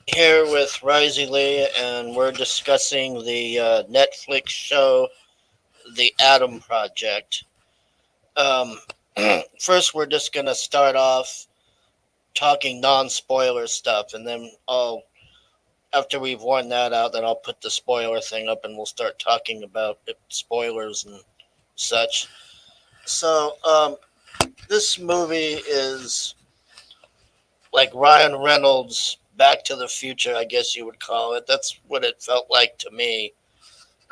here with Ryzie, and we're discussing the Netflix show, The Atom Project. Um, First, we're just gonna start off talking non-spoiler stuff, and then after we've worn that out, then I'll put the spoiler thing up, and we'll start talking about spoilers and such. So, this movie is like Ryan Reynolds' Back to the Future, I guess you would call it. That's what it felt like to me.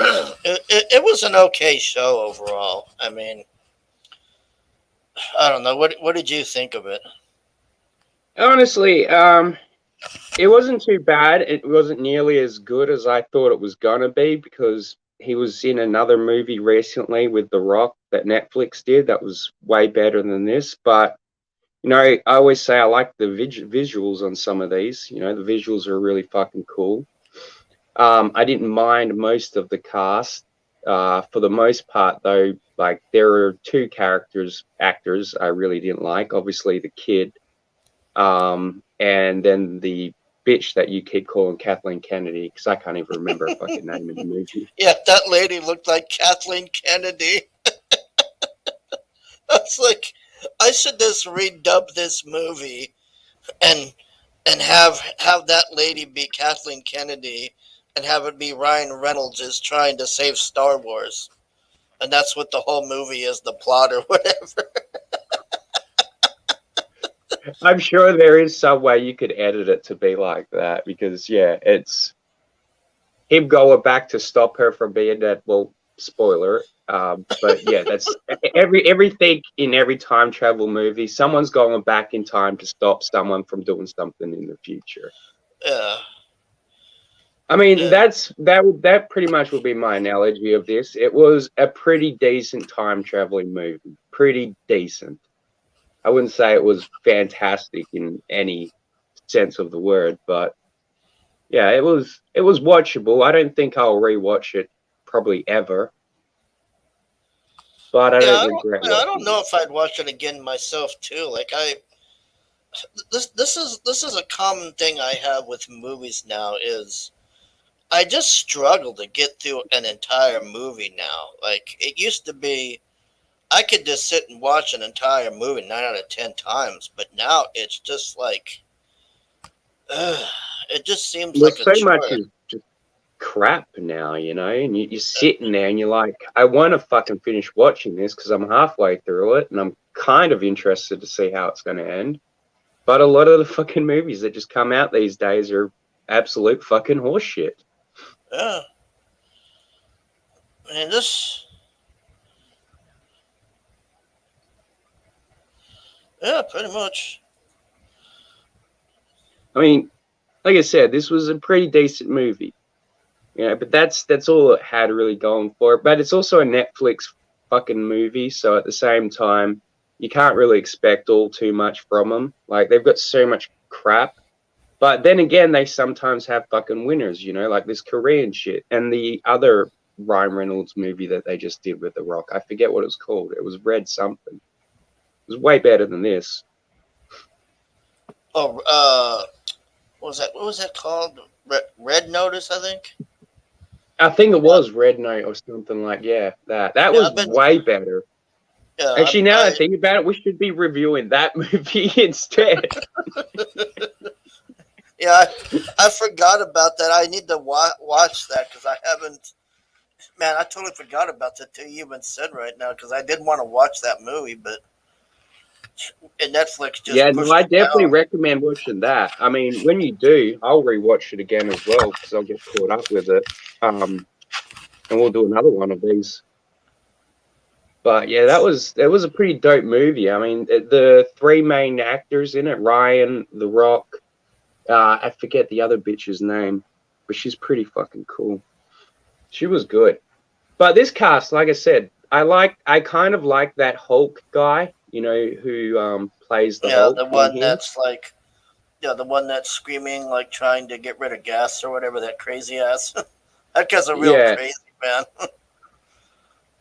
It was an okay show overall. I mean, I don't know. What did you think of it? Honestly, it wasn't too bad. It wasn't nearly as good as I thought it was gonna be because he was in another movie recently with The Rock that Netflix did that was way better than this. But I always say I like the visuals on some of these. The visuals are really fucking cool. I didn't mind most of the cast. For the most part, though, like there are two actors I really didn't like. Obviously, the kid, and then the bitch that you keep calling Kathleen Kennedy because I can't even remember her fucking name in the movie. Yeah, that lady looked like Kathleen Kennedy. I was like, I should just redub this movie and have that lady be Kathleen Kennedy and have it be Ryan Reynolds is trying to save Star Wars. And that's what the whole movie is, the plot or whatever. I'm sure there is some way you could edit it to be like that because yeah, it's him going back to stop her from being that. Well, spoiler. But yeah, that's everything in every time travel movie. Someone's going back in time to stop someone from doing something in the future. Yeah. I mean, Yeah. that pretty much would be my analogy of this. It was a pretty decent time traveling movie. Pretty decent. I wouldn't say it was fantastic in any sense of the word, but yeah, it was watchable. I don't think I'll rewatch it probably ever, but I Yeah, don't regret I don't watching know it. if I'd watch it again myself too. Like this is a common thing I have with movies now is I just struggle to get through an entire movie now. Like it used to be I could just sit and watch an entire movie 9 out of 10 times, but now it's just like ugh, it just seems Well, like a so much chore. is just crap now, and you're sitting there and you're like, I want to fucking finish watching this because I'm halfway through it and I'm kind of interested to see how it's going to end. But a lot of the fucking movies that just come out these days are absolute fucking horseshit. Yeah, and this yeah, pretty much. I mean, like I said, this was a pretty decent movie, but that's all it had really going for it. But it's also a Netflix fucking movie, so at the same time, you can't really expect all too much from them. Like they've got so much crap. But then again, they sometimes have fucking winners, like this Korean shit. And the other Ryan Reynolds movie that they just did with The Rock, I forget what it was called. It was Red something. It was way better than this. Oh, what was that? What was that called? Red Notice, I think. I think it was Red Note or something like yeah, that. That Yeah, was way better. yeah, Actually, now that I think about it, we should be reviewing that movie instead. yeah. I forgot about that. I need to watch that because I haven't. Man, I totally forgot about that till you even said right now because I did want to watch that movie, but Netflix just Yeah, no, pushed I it definitely down. recommend watching that. I mean, when you do, I'll rewatch it again as well because I'll get caught up with it. And we'll do another one of these. But yeah, that was a pretty dope movie. I mean, the three main actors in it, Ryan, The Rock, I forget the other bitch's name, but she's pretty fucking cool. She was good. But this cast, like I said, I kind of like that Hulk guy, who plays the Yeah, Hulk the in one here. that's like, yeah, the one that's screaming like trying to get rid of gas or whatever. That crazy ass. That guy's a real Yeah, crazy man.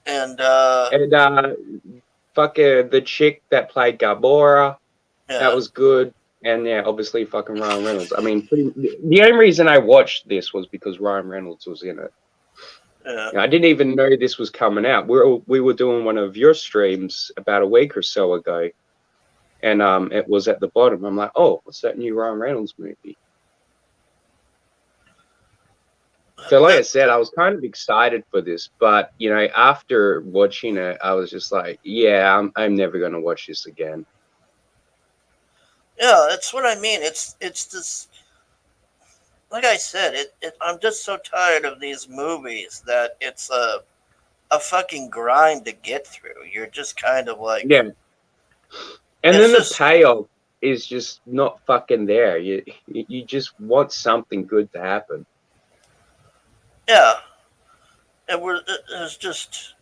And and fuck the chick that played Gabora, that yeah, was good. And yeah, obviously fucking Ryan Reynolds. I mean, the only reason I watched this was because Ryan Reynolds was in it. Yeah. I didn't even know this was coming out. We were doing one of your streams about a week or so ago, and it was at the bottom. I'm like, oh, what's that new Ryan Reynolds movie? So, like I said, I was kind of excited for this, but you know, after watching it, I was just like, yeah, I'm never gonna watch this again. Yeah, that's what I mean. It's this. Like I said, I'm just so tired of these movies that it's a fucking grind to get through. You're just kind of like, Yeah, and it's then the just, payoff is just not fucking there. You just want something good to happen. yeah. It's just,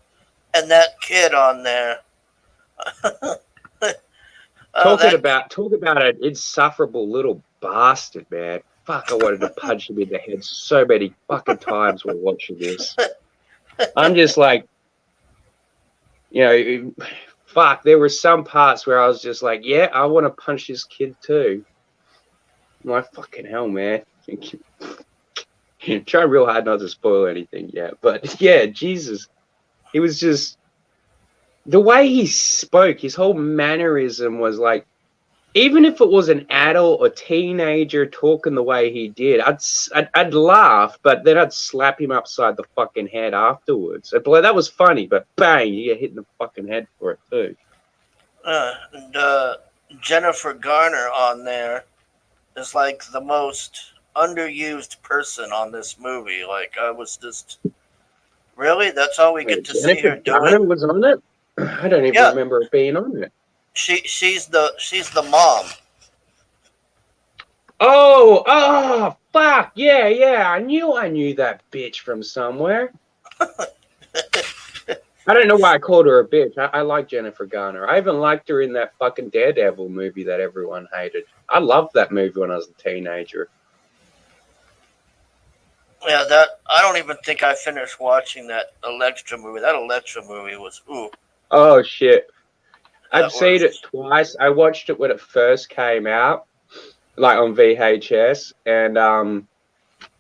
and that kid on there, that Talk about an insufferable little bastard, man. Fuck, I wanted to punch him in the head so many fucking times while watching this. I'm just like, you know, fuck. There were some parts where I was just like, yeah, I want to punch this kid too. I'm like, fucking hell, man. Trying real hard not to spoil anything yet, but yeah, Jesus, he was just the way he spoke. His whole mannerism was like, even if it was an adult or teenager talking the way he did, I'd laugh, but then I'd slap him upside the fucking head afterwards. I'd be like, that was funny, but bang, you get hit in the fucking head for it too. and Jennifer Garner on there is like the most underused person on this movie. Like I was just really, that's all we get Wait, to see Jennifer her Garner doing. was on it. I don't even Yeah, remember it being on it. she's the mom. Oh, fuck, yeah. I knew that bitch from somewhere. I don't know why I called her a bitch. I like Jennifer Garner. I even liked her in that fucking Daredevil movie that everyone hated. I loved that movie when I was a teenager. Yeah, that I don't even think I finished watching that Electra movie. That Electra movie was ooh, Oh shit. I've that seen it was twice. I watched it when it first came out, like on VHS, and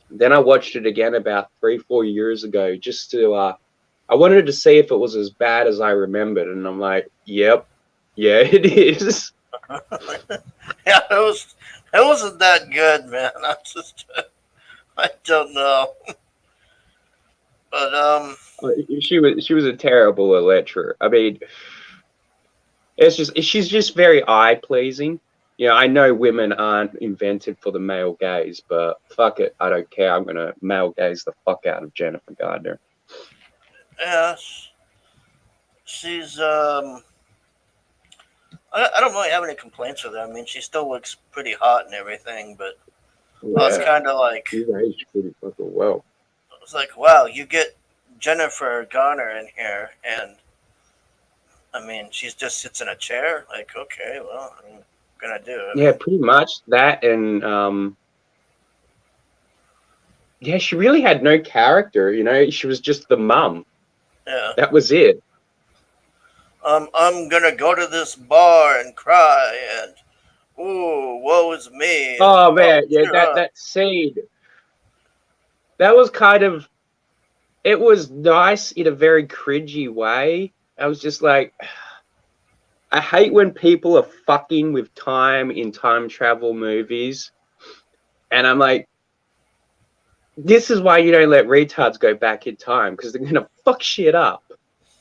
then I watched it again about 3-4 years ago just to I wanted to see if it was as bad as I remembered, and I'm like, yep, yeah, it is. yeah, it wasn't that good, man. I don't know, but She was a terrible Electra. I mean, she's just very eye pleasing. You know, I know women aren't invented for the male gaze, but fuck it, I don't care. I'm gonna male gaze the fuck out of Jennifer Gardner. yeah, she's I don't really have any complaints with her. I mean, she still looks pretty hot and everything, but I was Yeah, kind of like, she's aged pretty fucking well. I was like, wow, you get Jennifer Garner in here, and I mean, she just sits in a chair. Like, okay, well, I'm gonna do it. I Yeah, mean, pretty much that, and yeah, she really had no character. You know, she was just the mum. yeah. That was it. I'm gonna go to this bar and cry, and ooh, woe is me, and Oh oh, man, yeah, cheer that up. that scene. That was kind of. It was nice in a very cringy way. I was just like, I hate when people are fucking with time in time travel movies. And I'm like, this is why you don't let retards go back in time, because they're going to fuck shit up.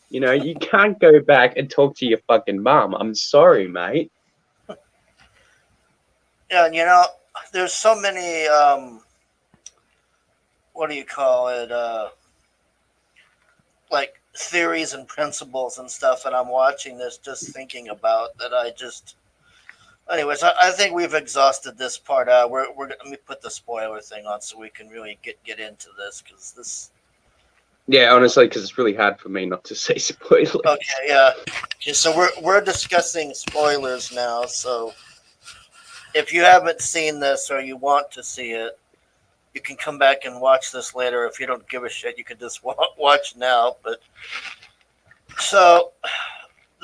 You know, you can't go back and talk to your fucking mum. I'm sorry, mate. Yeah, and there's so many what do you call it? Like theories and principles and stuff, and I'm watching this just thinking about that. Anyways, I think we've exhausted this part. We're let me put the spoiler thing on so we can really get into this because this. Yeah, honestly, because it's really hard for me not to say spoilers. Okay, yeah. Okay, so we're discussing spoilers now. So if you haven't seen this or you want to see it, you can come back and watch this later. If you don't give a shit, you can just watch now. But so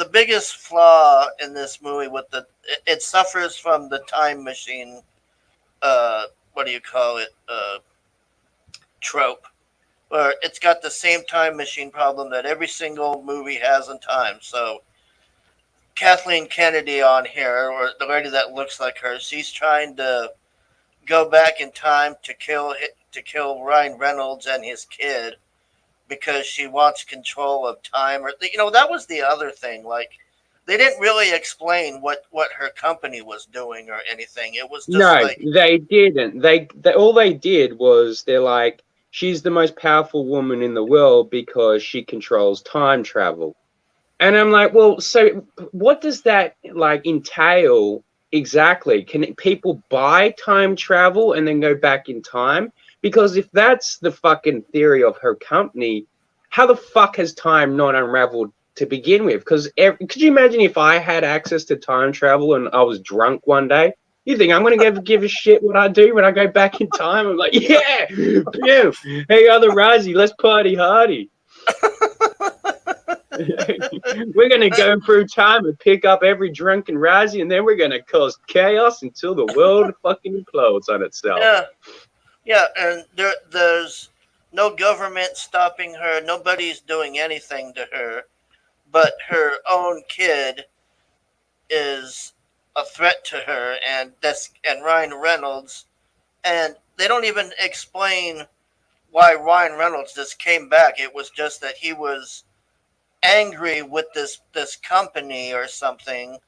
the biggest flaw in this movie with it suffers from the time machine. What do you call it? Trope. Where it's got the same time machine problem that every single movie has in time. So Kathleen Kennedy on here, or the lady that looks like her, she's trying to go back in time to kill Ryan Reynolds and his kid because she wants control of time. Or that was the other thing. Like they didn't really explain what her company was doing or anything. It was just No, like they didn't. They all they did was they're like, she's the most powerful woman in the world because she controls time travel. And I'm like, well, so what does that like entail exactly? Can people buy time travel and then go back in time? Because if that's the fucking theory of her company, how the fuck has time not unraveled to begin with? Because could you imagine if I had access to time travel and I was drunk one day? You think I'm gonna give a shit what I do when I go back in time? I'm like, yeah, yeah. Hey, other Ryzie, let's party hardy. We're going to go through time and pick up every drunken Ryzie, and then we're going to cause chaos until the world fucking implodes on itself. yeah, yeah, and there's no government stopping her. Nobody's doing anything to her, but her own kid is a threat to her, and Ryan Reynolds, and they don't even explain why Ryan Reynolds just came back. It was just that he was angry with this company or something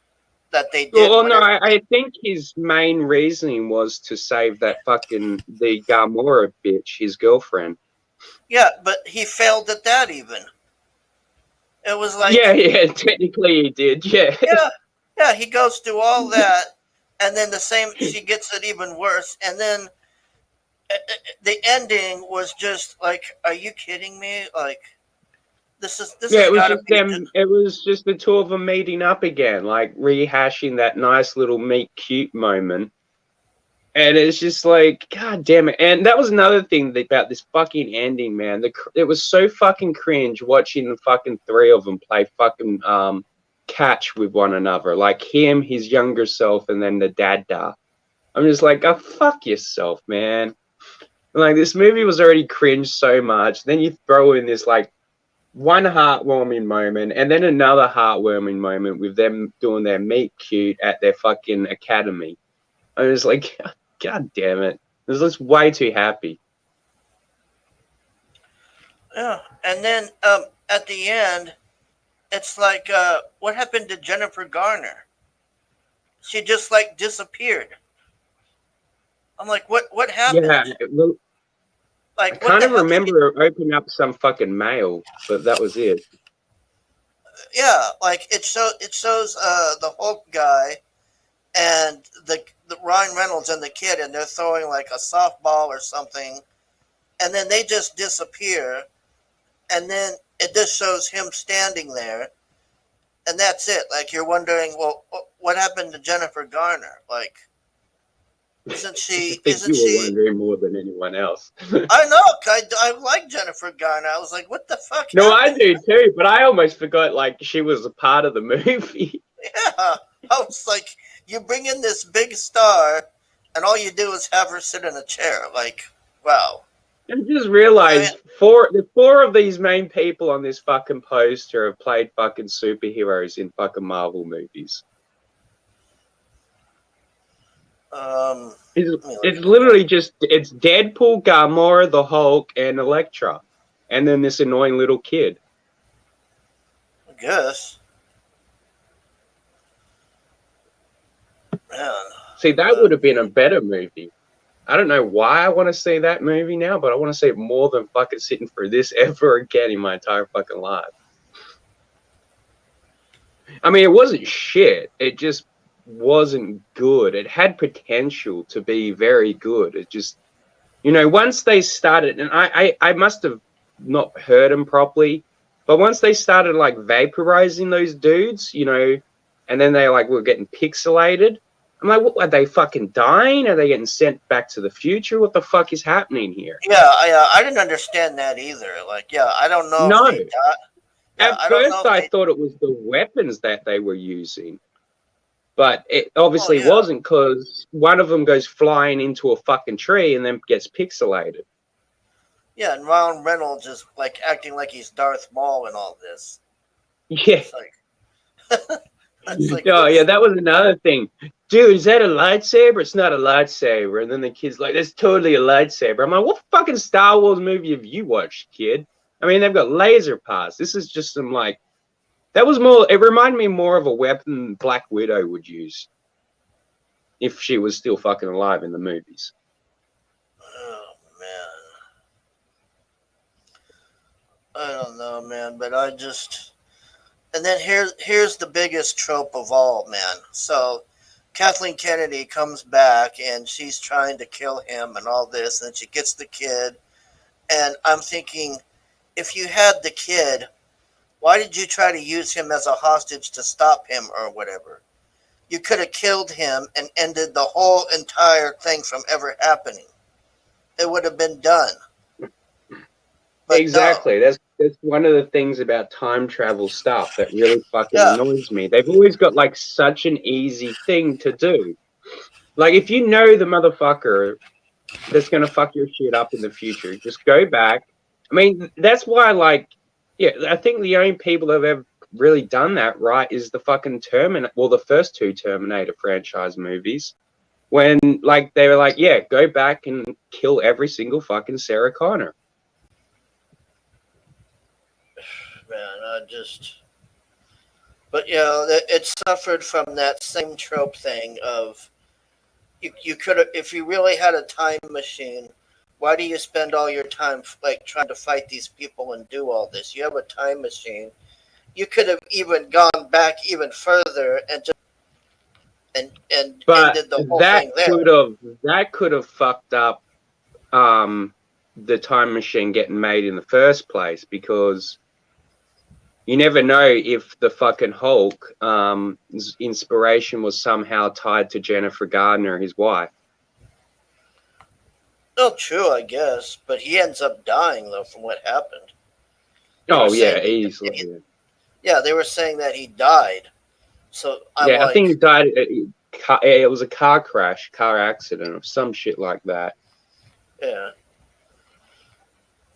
that they did. Well, no, I think his main reasoning was to save that the Gamora bitch, his girlfriend. Yeah, but he failed at that even. It was like yeah, technically he did, yeah. Yeah, he goes through all that, and then she gets it even worse, and then the ending was just like, are you kidding me? Like this Yeah, has it was got to just be them. It was just the two of them meeting up again, like rehashing that nice little meet cute moment. And it's just like, God damn it! And that was another thing about this fucking ending, man. It was so fucking cringe watching the fucking three of them play fucking catch with one another, like him, his younger self, and then the dad. I'm just like, oh, fuck yourself, man. Like this movie was already cringe so much. Then you throw in this like one heartwarming moment and then another heartwarming moment with them doing their meet cute at their fucking academy. I was like, God damn it. I was just way too happy. Yeah. And then at the end, it's like, what happened to Jennifer Garner? She just like disappeared. I'm like, what happened? Yeah, well, I Like, what kind the of hell did she? remember opening up some fucking mail, but that was it. Yeah, like it shows the Hulk guy and the Ryan Reynolds and the kid, and they're throwing like a softball or something, and then they just disappear, and then it just shows him standing there, and that's it. Like you're wondering, well, what happened to Jennifer Garner? Like, isn't I she? think Isn't you were she? wondering more than anyone else. I know. I like Jennifer Garner. I was like, what the fuck No, I happened? do too, but I almost forgot like she was a part of the movie. Yeah, I was like, you bring in this big star, and all you do is have her sit in a chair. Like, wow. I just I realized the four of these main people on this fucking poster have played fucking superheroes in fucking Marvel movies. It's literally just it's Deadpool, Gamora, the Hulk, and Elektra, and then this annoying little kid. I guess. Man. See, that would have been a better movie. I don't know why I want to see that movie now, but I want to see it more than fucking sitting through this ever again in my entire fucking life. I mean, it wasn't shit. It just wasn't good. It had potential to be very good. It just, once they started, and I must have not heard them properly, but once they started like vaporizing those dudes, and then they like were getting pixelated. I'm like, what, are they fucking dying? Are they getting sent back to the future? What the fuck is happening here? Yeah, I didn't understand that either. Like, yeah, I don't know No. if they died. At I don't know first, if I they. thought it was the weapons that they were using, but it Oh obviously yeah, wasn't, because one of them goes flying into a fucking tree and then gets pixelated. yeah, and Ron Reynolds is like acting like he's Darth Maul and all this. Yeah. It's like, it's like Oh, yeah, who's that was another thing. Dude, is that a lightsaber? It's not a lightsaber. And then the kid's like, that's totally a lightsaber. I'm like, what fucking Star Wars movie have you watched, kid? I mean, they've got laser parts. This is just some, like, that was more, it reminded me more of a weapon Black Widow would use if she was still fucking alive in the movies. oh man, I don't know, man, but I just. And then here's the biggest trope of all, man. So Kathleen Kennedy comes back and she's trying to kill him and all this, and then she gets the kid. And I'm thinking, if you had the kid, why did you try to use him as a hostage to stop him or whatever? You could have killed him and ended the whole entire thing from ever happening. It would have been done. But no. Exactly. That's one of the things about time travel stuff that really fucking Yeah. annoys me. They've always got like such an easy thing to do. Like if you know the motherfucker that's gonna fuck your shit up in the future, just go back. I mean, that's why, like, yeah, I think the only people that have ever really done that right is the fucking Terminator, well, the first two Terminator franchise movies, when like they were like, yeah, go back and kill every single fucking Sarah Connor. Man, I just. But yeah, it suffered from that same trope thing of you could have, if you really had a time machine, why do you spend all your time like trying to fight these people and do all this? You have a time machine. You could have even gone back even further and just and But ended the whole thing there. that could have fucked up the time machine getting made in the first place, because you never know if the fucking Hulk inspiration was somehow tied to Jennifer Gardner, his wife. Oh, true, I guess, but he ends up dying though from what happened. They were Oh saying, yeah, easily. yeah, they were saying that he died. So I'm Yeah, I think he like, died. It was a car crash, car accident, or some shit like that. yeah.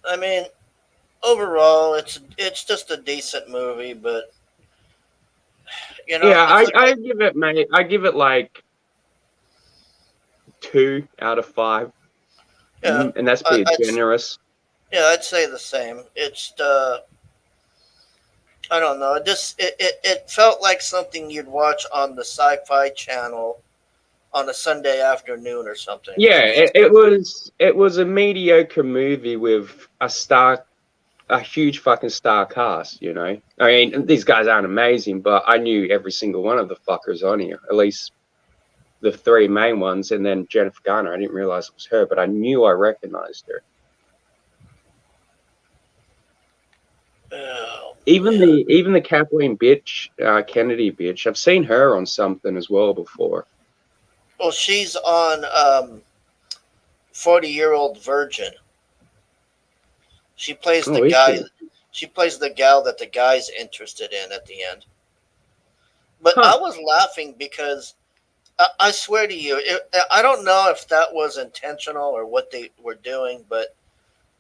I mean, overall, it's just a decent movie, but Yeah, it's like I give it, mate. I give it like 2 out of 5, yeah, and that's I, being I'd generous. yeah, I'd say the same. It's I don't know. It felt like something you'd watch on the Sci-Fi Channel on a Sunday afternoon or something. Yeah, Like it's it was a mediocre movie with a huge fucking star cast. You know, I mean, these guys aren't amazing, but I knew every single one of the fuckers on here, at least the three main ones, and then Jennifer Garner. I didn't realize it was her, but I knew I recognized her. oh Even man. the Kathleen bitch, Kennedy bitch. I've seen her on something as well before. Well, she's on 40-year-old Virgin. She plays the Oh, is guy. she? She plays the gal that the guy's interested in at the end. But I Huh. was laughing because I swear to you, I don't know if that was intentional or what they were doing, but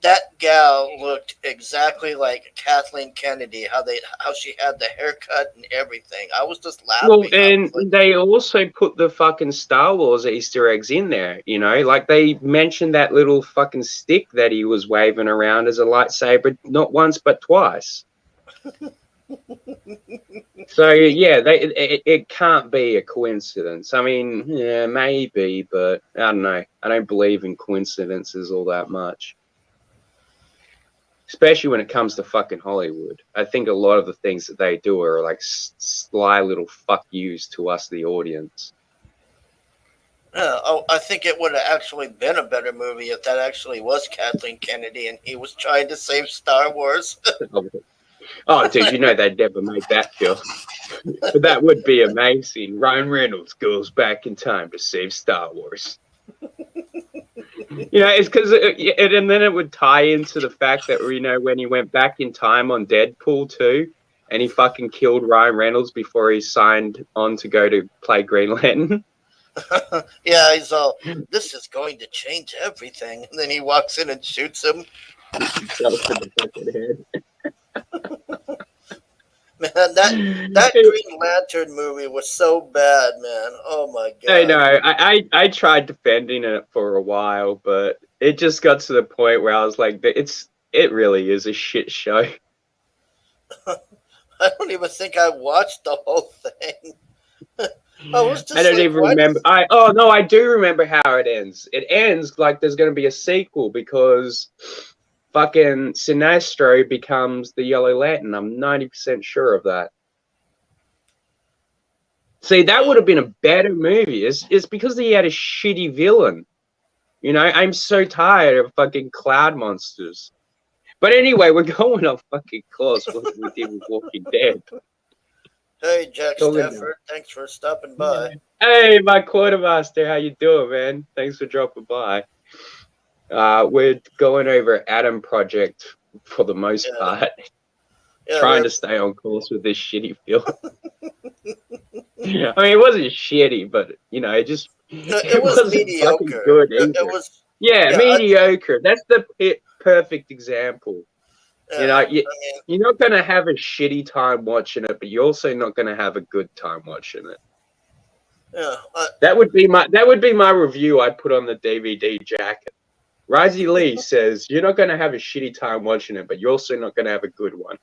that gal looked exactly like Kathleen Kennedy. How she had the haircut and everything. I was just Well, laughing. I was and like, they also put the fucking Star Wars Easter eggs in there, you know? Like, they mentioned that little fucking stick that he was waving around as a lightsaber, not once, but twice. So, yeah, it can't be a coincidence. I mean, yeah, maybe, but I don't know. I don't believe in coincidences all that much, especially when it comes to fucking Hollywood. I think a lot of the things that they do are like sly little fuck yous to us, the audience. oh, I think it would have actually been a better movie if that actually was Kathleen Kennedy and he was trying to save Star Wars. Oh, dude, you know they'd never make that film. But that would be amazing. Ryan Reynolds goes back in time to save Star Wars. You know, it's because, and then it would tie into the fact that, you know, when he went back in time on Deadpool 2, and he fucking killed Ryan Reynolds before he signed on to go to play Green Lantern. Yeah, he's all, this is going to change everything. And then he walks in and shoots him. Himself in the fucking head. Man, that Green Lantern movie was so bad, man. Oh my god. I know. I tried defending it for a while, but it just got to the point where I was like, it really is a shit show. I don't even think I watched the whole thing. I don't even remember. I do remember how it ends. It ends like there's going to be a sequel because fucking Sinestro becomes the Yellow Lantern. I'm 90% sure of that. See, that would have been a better movie. It's because he had a shitty villain. You know, I'm so tired of fucking cloud monsters. But anyway, we're going off fucking course what we did with Walking Dead. Hey, Jack Stafford, thanks for stopping by. Hey, my quartermaster, how you doing, man? Thanks for dropping by. We're going over Adam Project for the most part. Yeah, trying to stay on course with this shitty film. I mean, it wasn't shitty, but, you know, it was mediocre. Good mediocre. That's the perfect example. Yeah, you know, you're not going to have a shitty time watching it, but you're also not going to have a good time watching it. Yeah, that would be my review I put on the DVD jacket. Ryzie Lee says you're not going to have a shitty time watching it, but you're also not going to have a good one.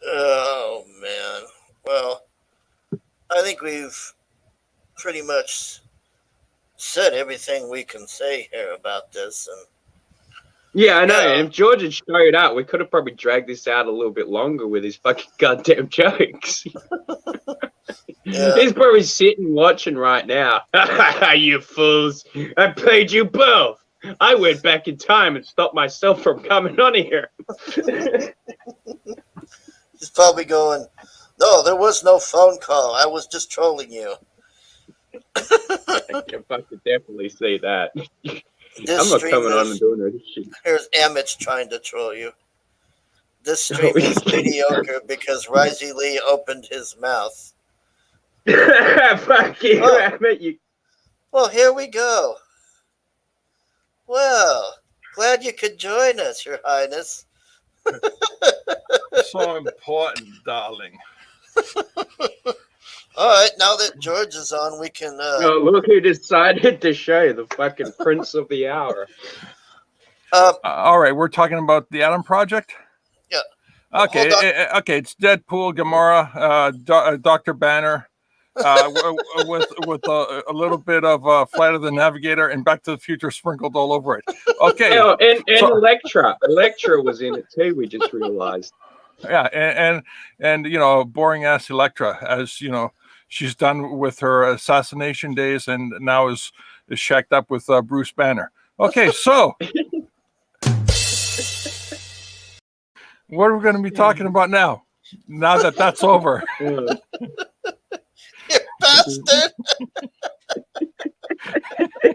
Oh man. Well, I think we've pretty much said everything we can say here about this, and yeah, I know. And if George had showed up, we could have probably dragged this out a little bit longer with his fucking goddamn jokes. He's probably sitting watching right now. You fools! I played you both. I went back in time and stopped myself from coming on here. He's probably going, no, there was no phone call. I was just trolling you. I can fucking definitely say that. I'm not coming on and doing this shit. Here's Emmett trying to troll you. This stream is mediocre because Ryzie Lee opened his mouth. Fuck you, Emmett. Well, here we go. Well, glad you could join us, Your Highness. So important, darling. All right, now that George is on, we can... Oh, look who decided to show the fucking Prince of the Hour. All right, we're talking about the Adam Project? Yeah. Okay, okay, it's Deadpool, Gamora, Dr. Banner, with a little bit of Flight of the Navigator and Back to the Future sprinkled all over it. Okay. Oh, and Elektra. Elektra was in it too, we just realized. Yeah, and you know, boring ass Elektra, as you know, she's done with her assassination days and now is shacked up with Bruce Banner. Okay, so what are we going to be talking about now? Now that that's over. You bastard! Okay.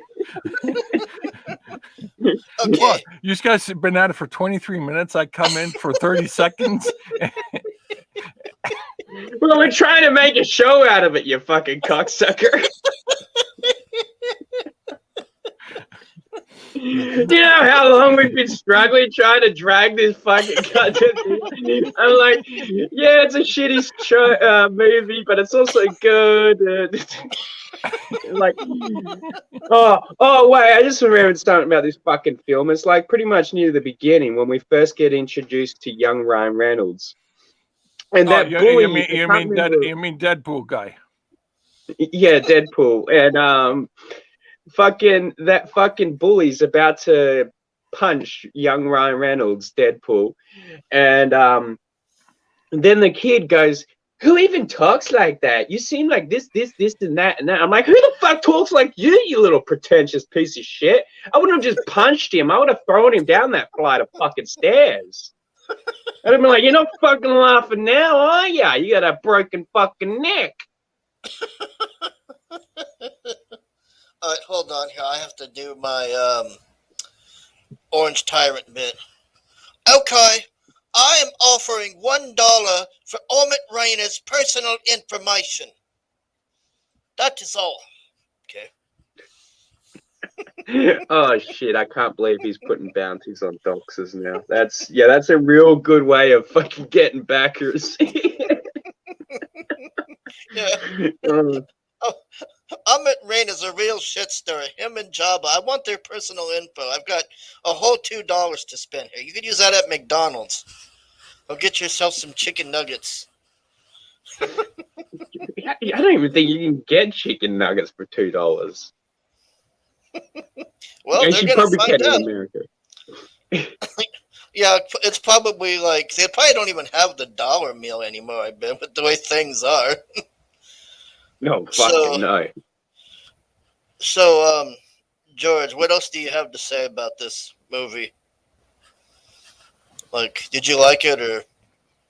What? You guys have been at it for 23 minutes. I come in for 30 seconds. Well, we're trying to make a show out of it, you fucking cocksucker. Do you know how long we've been struggling trying to drag this fucking goddamn thing? I'm like, yeah, it's a shitty show, movie, but it's also good. Like, oh, wait, I just remembered something about this fucking film. It's like pretty much near the beginning when we first get introduced to young Ryan Reynolds. And that bully, you mean Deadpool guy? Yeah, Deadpool, and that fucking bully's about to punch young Ryan Reynolds, Deadpool, and then the kid goes, "Who even talks like that? You seem like this, and that, and that." I'm like, "Who the fuck talks like you, you little pretentious piece of shit?" I wouldn't have just punched him. I would have thrown him down that flight of fucking stairs. I'd have been like, "You're not fucking laughing now, are ya? You got a broken fucking neck." All right, hold on here. I have to do my Orange Tyrant bit. Okay, I am offering $1 for Omit Rainer's personal information. That is all. Okay. Oh shit! I can't believe he's putting bounties on doxers now. That's a real good way of fucking getting backers. Yeah. Amit Rain is a real shit stir. Him and Jabba. I want their personal info. I've got a whole $2 to spend here. You could use that at McDonald's. Or get yourself some chicken nuggets. I don't even think you can get chicken nuggets for $2. Well, You they're should gonna probably find get in out. America. Yeah, it's probably like they probably don't even have the dollar meal anymore. I bet with the way things are. No, fucking no. So, George, what else do you have to say about this movie? Like, did you like it or?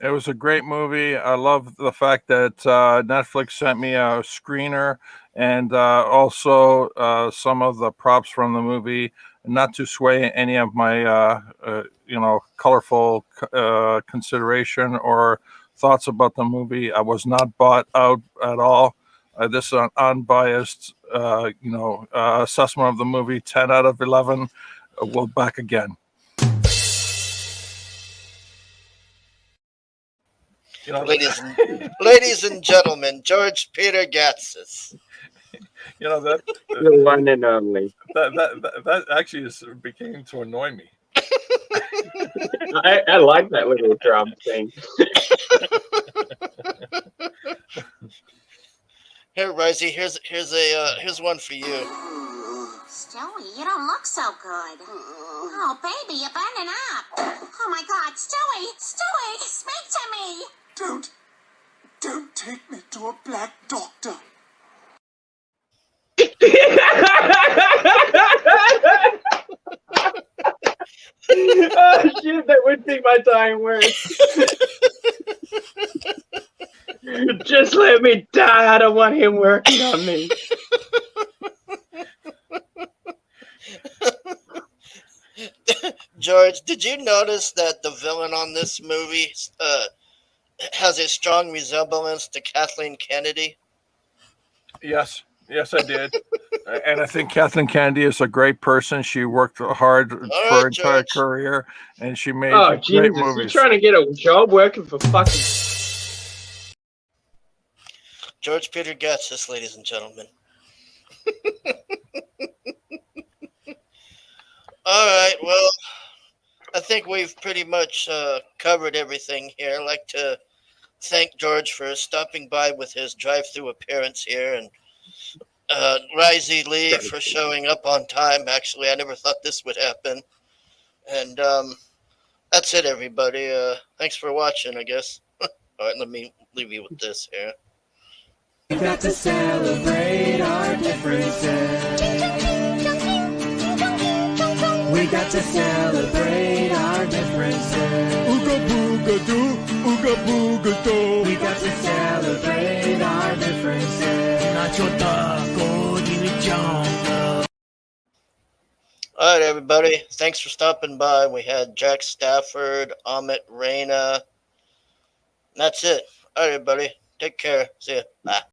It was a great movie. I love the fact that Netflix sent me a screener and also some of the props from the movie, not to sway any of my, colorful consideration or thoughts about the movie. I was not bought out at all. This is an unbiased, assessment of the movie. 10 out of 11. We'll back again. Ladies and gentlemen, George Peter Gatsis. That The one and only. that actually became to annoy me. I like that little drum thing. Here, Ryzie, here's one for you. Stewie, you don't look so good. Oh, baby, you're burning up. Oh, my God. Stewie, speak to me. Don't take me to a black doctor. Oh shit, that would be my dying words. Just let me die. I don't want him working on me. George, did you notice that the villain on this movie has a strong resemblance to Kathleen Kennedy? Yes, I did. And I think Kathleen Kennedy is a great person. She worked hard for her entire career, and she made great movies. You're trying to get a job working for fucking George Peter Gatsis, ladies and gentlemen. All right, well, I think we've pretty much covered everything here. I'd like to thank George for stopping by with his drive-through appearance here, and Ryzie Lee for showing up on time. Actually, I never thought this would happen. And that's it, everybody. Thanks for watching, I guess. All right, let me leave you with this here. We got to celebrate our differences. We got to celebrate our differences. Ooga booga doo, ooga booga doo. We got to celebrate our differences. All right, everybody. Thanks for stopping by. We had Jack Stafford, Amit Raina. That's it. All right, everybody. Take care. See ya. Bye.